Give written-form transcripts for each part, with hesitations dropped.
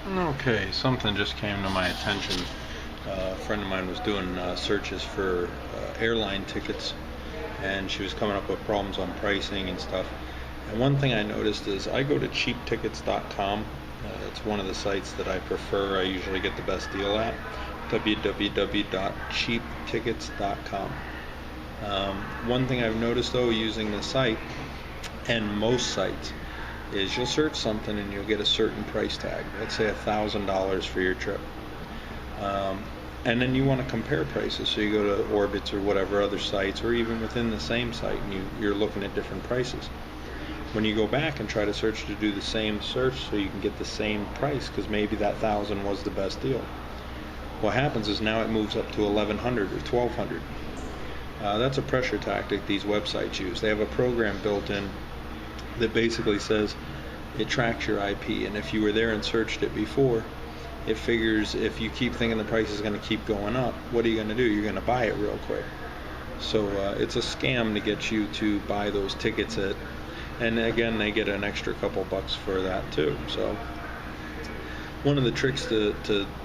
Okay, something just came to my attention. A friend of mine was doing searches for airline tickets, and she was coming up with problems on pricing and stuff. And one thing I noticed is I go to cheaptickets.com. It's one of the sites that I prefer. I usually get the best deal at www.cheaptickets.com. One thing I've noticed though using the site and most sites is you'll search something and you'll get a certain price tag. Let's say $1,000 for your trip. And then you want to compare prices, so you go to Orbitz or whatever other sites, or even within the same site, and you're looking at different prices. When you go back and try to search to do the same search so you can get the same price, because maybe that 1,000 was the best deal, what happens is now it moves up to 1,100 or 1,200. That's a pressure tactic these websites use. They have a program built in that basically says it tracks your IP, and if you were there and searched it before, it figures if you keep thinking the price is going to keep going up, what are you going to do? You're going to buy it real quick. So it's a scam to get you to buy those tickets at, and again they get an extra couple bucks for that too. So one of the tricks to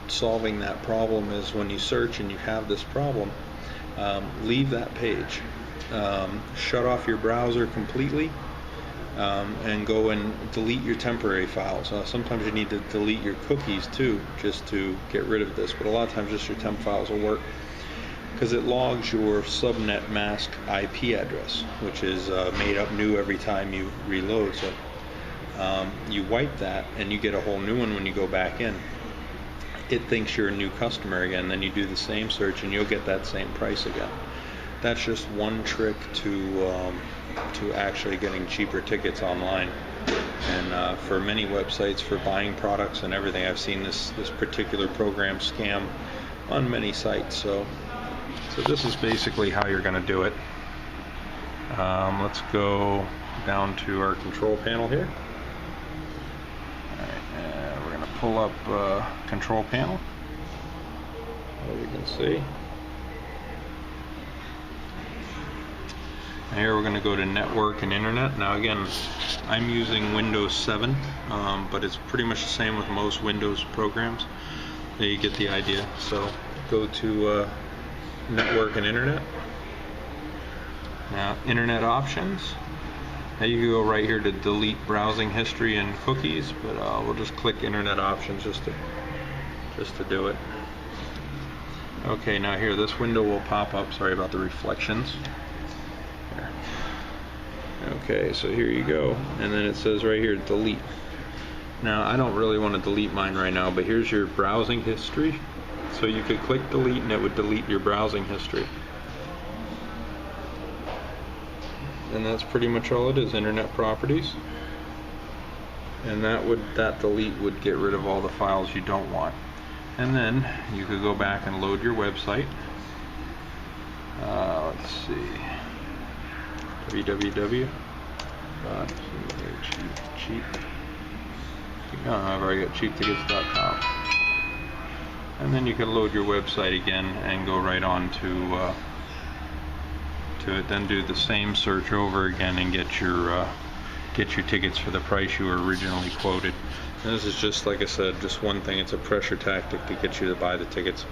solving that problem is when you search and you have this problem, leave that page, shut off your browser completely, and go and delete your temporary files. Sometimes you need to delete your cookies too, just to get rid of this, but a lot of times just your temp files will work, because it logs your subnet mask IP address, which is made up new every time you reload. So you wipe that and you get a whole new one when you go back in. It thinks you're a new customer again, then you do the same search and you'll get that same price again. That's just one trick to actually getting cheaper tickets online. And for many websites for buying products and everything, I've seen this particular program scam on many sites. So this is basically how you're going to do it. Let's go down to our control panel here. Alright, we're going to pull up control panel, as you can see. And here we're going to go to network and internet. Now again, I'm using Windows 7, but it's pretty much the same with most Windows programs. There you get the idea. So go to network and internet. Now internet options. Now you can go right here to delete browsing history and cookies, but we'll just click internet options just to do it. Okay, now here this window will pop up. Sorry about the reflections. Okay, so here you go, and then it says right here delete. Now I don't really want to delete mine right now, but here's your browsing history. So you could click delete and it would delete your browsing history. And that's pretty much all it is, internet properties. And that delete would get rid of all the files you don't want. And then you could go back and load your website. Let's see. I've already got cheaptickets.com. And then you can load your website again and go right on to it. Then do the same search over again and get your tickets for the price you were originally quoted. And this is just, like I said, just one thing. It's a pressure tactic to get you to buy the tickets,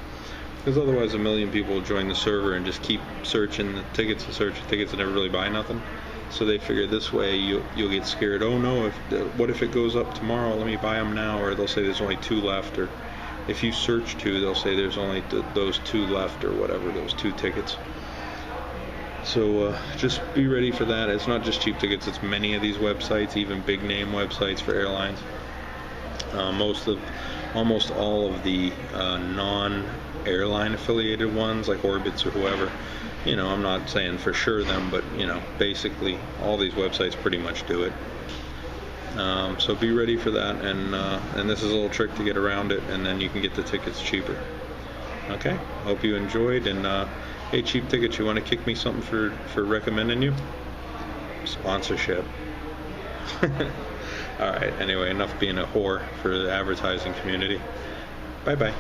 because otherwise a million people will join the server and just keep searching the tickets and searching tickets and never really buy nothing. So they figure this way you'll get scared. Oh no, what if it goes up tomorrow? Let me buy them now. Or they'll say there's only 2 left. Or if you search 2, they'll say there's only those 2 left, or whatever, those 2 tickets. So just be ready for that. It's not just Cheap Tickets, it's many of these websites, even big name websites for airlines. Almost all of the non-airline affiliated ones, like Orbitz or whoever, you know, I'm not saying for sure them, but you know, basically all these websites pretty much do it. So be ready for that, and this is a little trick to get around it, and then you can get the tickets cheaper. Okay, hope you enjoyed, and hey, Cheap Tickets, you want to kick me something for recommending you? Sponsorship. Alright, anyway, enough being a whore for the advertising community. Bye bye.